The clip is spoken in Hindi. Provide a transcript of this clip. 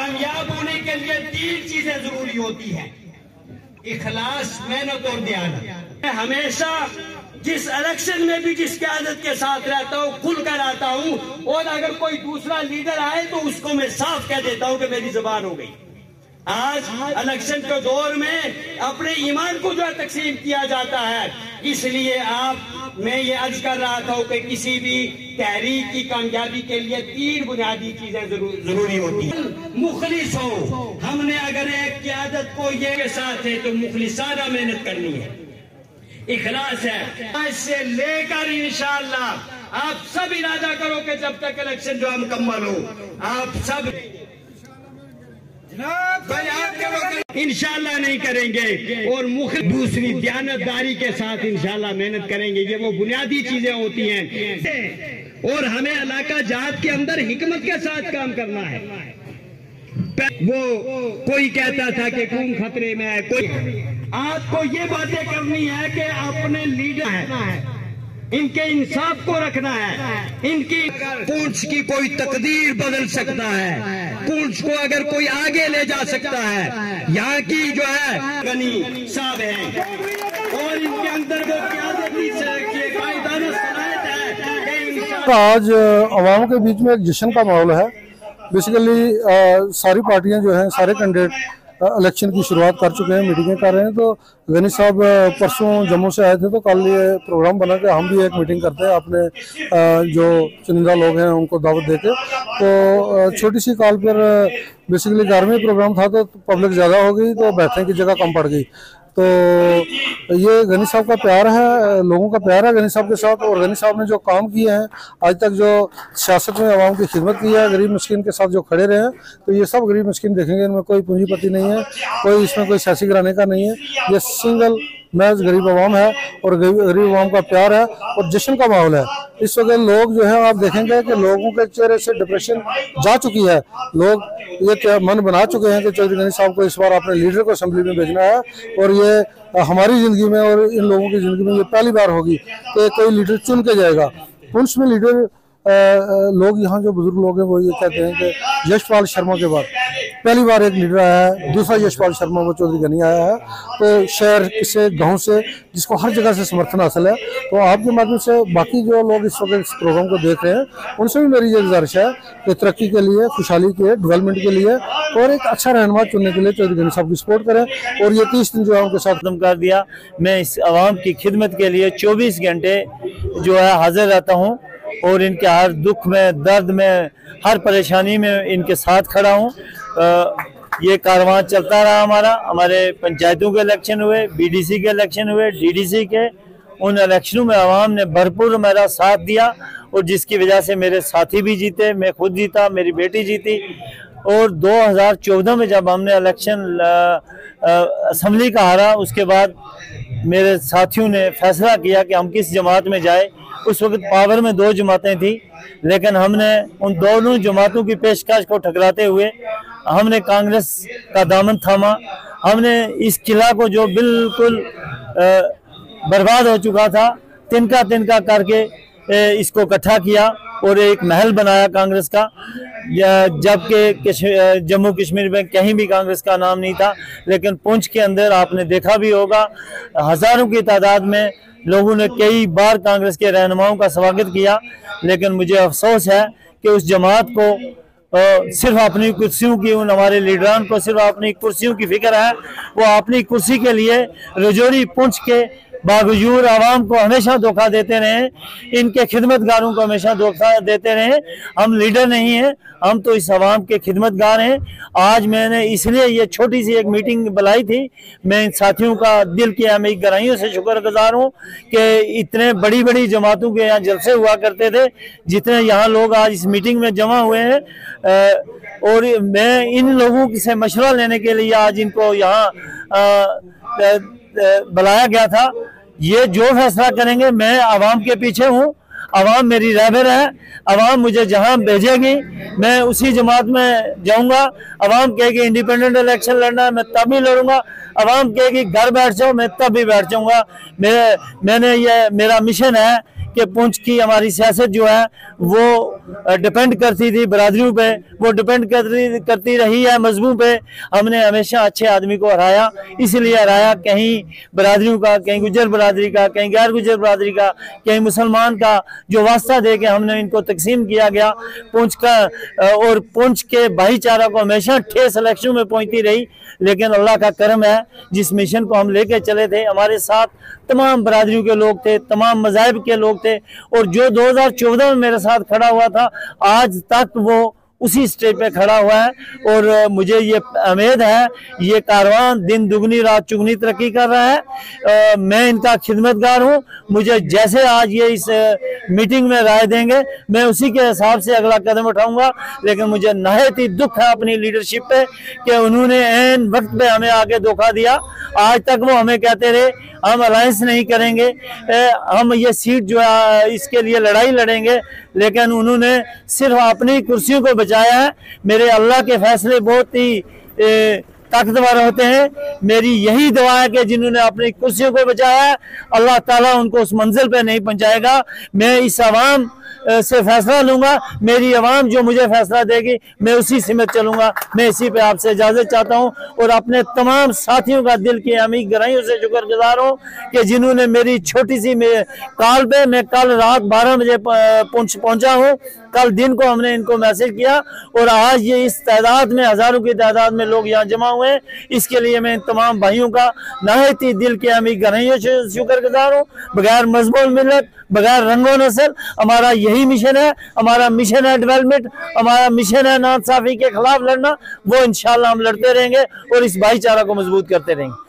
कामयाब होने के लिए 3 चीजें जरूरी होती हैं, इखलास, मेहनत और दयानत। मैं हमेशा जिस इलेक्शन में भी जिस क़यादत के साथ रहता हूँ खुलकर आता हूँ, और अगर कोई दूसरा लीडर आए तो उसको मैं साफ कह देता हूँ कि मेरी जुबान हो गई। आज इलेक्शन के दौर में अपने ईमान को जो है तकसीम किया जाता है, इसलिए मैं ये अर्ज कर रहा था कि किसी भी तहरीक की कामयाबी के लिए 3 बुनियादी चीजें जरूरी होती हैं। मुखलिस हो, हमने अगर एक क़यादत को ये के साथ है तो मुखलिसाना मेहनत करनी है, इखलास है। आज से लेकर इंशाअल्लाह आप सब इरादा करो कि जब तक इलेक्शन जो है मुकम्मल हो, आप सब इंशाअल्लाह नहीं करेंगे, और दूसरी दयानतदारी के साथ इंशाअल्लाह मेहनत करेंगे। ये वो बुनियादी चीजें होती हैं, और हमें इलाका जात के अंदर हिकमत के साथ काम करना है। वो कोई कहता था कि कौन खतरे में है, कोई आपको ये बातें करनी है कि अपने लीडर है, इनके इंसाफ को रखना है। इनकी पूंछ की कोई तकदीर बदल सकता है, पूंछ को अगर कोई आगे ले जा सकता है। यहाँ की जो है गनी साहब है, और इनके अंदर वो क़यादती कायदाना सलाहियत है। आज अवाम के बीच में एक जश्न का माहौल है। बेसिकली सारी पार्टियां जो हैं, सारे कैंडिडेट इलेक्शन की शुरुआत कर चुके हैं, मीटिंगें कर रहे हैं। तो गनी साहब परसों जम्मू से आए थे, तो कल ये प्रोग्राम बना कि हम भी एक मीटिंग करते हैं अपने जो चुनिंदा लोग हैं उनको दावत देके। तो छोटी सी कॉल पर बेसिकली घर में प्रोग्राम था, तो पब्लिक ज़्यादा हो गई, तो बैठने की जगह कम पड़ गई। तो ये गनी साहब का प्यार है, लोगों का प्यार है गनी साहब के साथ। और गनी साहब ने जो काम किए हैं आज तक, जो सियासत में आवाम की खिदमत की है, गरीब मिस्किन के साथ जो खड़े रहे हैं, तो ये सब गरीब मिस्किन देखेंगे। इनमें कोई पूंजीपति नहीं है, कोई इसमें कोई सियासी घराने का नहीं है। ये सिंगल महज गरीब आवाम है, और गरीब आवाम का प्यार है, और जश्न का माहौल है। इस वक्त लोग जो है, आप देखेंगे कि लोगों के चेहरे से डिप्रेशन जा चुकी है। लोग ये मन बना चुके हैं कि चौधरी गनी साहब को इस बार अपने लीडर को असेंबली में भेजना है। और ये हमारी ज़िंदगी में और इन लोगों की ज़िंदगी में ये पहली बार होगी कि कोई लीडर चुन के जाएगा। पुंछ में लीडर लोग, यहाँ जो बुजुर्ग लोग हैं वो ये कहते हैं कि यशपाल शर्मा के बाद पहली बार एक लीडर आया है, दूसरा यशपाल शर्मा वो चौधरी गनी आया है। तो शहर से, गांव से, जिसको हर जगह से समर्थन हासिल है। तो आपके माध्यम से बाकी जो लोग इस वक्त इस प्रोग्राम को देख रहे हैं, उनसे भी मेरी ये गुजारिश है कि तरक्की के लिए, खुशहाली के, डेवलपमेंट के लिए और एक अच्छा रहनुमा चुनने के लिए चौधरी गनी साहब की सपोर्ट करें। और ये 30 दिन जो है उनके साथ खत्म कर दिया। मैं इस आवाम की खिदमत के लिए 24 घंटे जो है हाजिर रहता हूँ, और इनके हर दुख में, दर्द में, हर परेशानी में इनके साथ खड़ा हूँ। ये कारवां चलता रहा हमारे पंचायतों के इलेक्शन हुए, बीडीसी के इलेक्शन हुए, डीडीसी के, उन इलेक्शनों में आवाम ने भरपूर मेरा साथ दिया, और जिसकी वजह से मेरे साथी भी जीते, मैं खुद जीता, मेरी बेटी जीती। और 2014 में जब हमने इलेक्शन असम्बली का हारा, उसके बाद मेरे साथियों ने फैसला किया कि हम किस जमात में जाए। उस वक्त पावर में 2 जमातें थी, लेकिन हमने उन दोनों जमातों की पेशकश को ठकराते हुए हमने कांग्रेस का दामन थामा। हमने इस किला को जो बिल्कुल बर्बाद हो चुका था, तिनका तिनका करके इसको इकट्ठा किया और एक महल बनाया कांग्रेस का, जबकि जम्मू कश्मीर में कहीं भी कांग्रेस का नाम नहीं था। लेकिन पुंछ के अंदर आपने देखा भी होगा, हजारों की तादाद में लोगों ने कई बार कांग्रेस के रहनुमाओं का स्वागत किया। लेकिन मुझे अफसोस है कि उस जमात को सिर्फ अपनी कुर्सियों की, उन हमारे लीडरान को सिर्फ अपनी कुर्सियों की फिक्र है। वो अपनी कुर्सी के लिए रजौरी पुंछ के बावजूद आवाम को हमेशा धोखा देते रहे, इनके खिदमतगारों को हमेशा धोखा देते रहे। हम लीडर नहीं हैं, हम तो इस आवाम के खिदमतगार हैं। आज मैंने इसलिए ये छोटी सी एक मीटिंग बुलाई थी। मैं इन साथियों का दिल की मैं गहराइयों से शुक्रगुजार हूँ कि इतने बड़ी बड़ी जमातों के यहाँ जलसे हुआ करते थे, जितने यहाँ लोग आज इस मीटिंग में जमा हुए हैं। और मैं इन लोगों से मशवरा लेने के लिए आज इनको यहाँ बुलाया गया था। ये जो फैसला करेंगे, मैं आवाम के पीछे हूँ, आवाम मेरी रहबर है। आवाम मुझे जहाँ भेजेगी मैं उसी जमात में जाऊँगा। आवाम कहेगी इंडिपेंडेंट इलेक्शन लड़ना है, मैं तब भी लड़ूंगा। आवाम कहेगी घर बैठ जाओ, मैं तब भी बैठ जाऊँगा। मेरा मिशन है कि पुंछ की हमारी सियासत जो है वो डिपेंड करती थी बरादरियों पे, वो डिपेंड करती रही है मजहबों पे। हमने हमेशा अच्छे आदमी को हराया, इसलिए हराया कहीं बरादरियों का, कहीं गुजर बरादरी का, कहीं गैर गुजर बरादरी का, कहीं मुसलमान का, जो वास्ता दे के हमने इनको तकसीम किया गया। पुंछ का और पुंछ के भाईचारा को हमेशा ठेस इलेक्शन में पहुंचती रही, लेकिन अल्लाह का करम है, जिस मिशन को हम लेके चले थे हमारे साथ तमाम बरादरियों के लोग थे, तमाम मज़ाहिब के लोग थे, और जो 2014 में मेरे साथ खड़ा हुआ था आज तक वो उसी स्टेज पे खड़ा हुआ है। और मुझे ये उम्मीद है ये कारवां दिन दुगनी रात चुगनी तरक्की कर रहा है। मैं इनका खिदमतगार हूँ, मुझे जैसे आज ये इस मीटिंग में राय देंगे मैं उसी के हिसाब से अगला कदम उठाऊंगा। लेकिन मुझे नहायत ही दुख है अपनी लीडरशिप पे कि उन्होंने ऐन वक्त पे हमें आगे धोखा दिया। आज तक वो हमें कहते रहे हम अलायंस नहीं करेंगे, हम ये सीट जो है इसके लिए लड़ाई लड़ेंगे, लेकिन उन्होंने सिर्फ अपनी कुर्सियों को बचाया है। मेरे अल्लाह के फैसले बहुत ही ताकतवर होते हैं। मेरी यही दुआ है कि जिन्होंने अपनी कुर्सियों को बचाया है अल्लाह ताला उनको उस मंजिल पे नहीं पहुंचाएगा। मैं इस आवाम से फैसला लूंगा, मेरी आवाम जो मुझे फैसला देगी मैं उसी सिमत चलूंगा। मैं इसी पे आपसे इजाजत चाहता हूं और अपने तमाम साथियों का दिल की अमी गहराइयों से शुक्रगुजार हूं कि जिन्होंने मेरी छोटी सी कॉल पे, मैं कल रात 12 बजे पहुंचा हूं, कल दिन को हमने इनको मैसेज किया और आज ये इस तादाद में, हजारों की तादाद में लोग यहाँ जमा हुए हैं। इसके लिए मैं इन तमाम भाइयों का नहायत ही दिल की अमी गहराइयों से शुक्रगुजार हूँ। बगैर मजहब मिलत, बगैर रंगो नस्ल हमारा यही मिशन है। हमारा मिशन है डेवलपमेंट, हमारा मिशन है नाइंसाफी के खिलाफ लड़ना। वो इंशाल्लाह हम लड़ते रहेंगे और इस भाईचारा को मजबूत करते रहेंगे।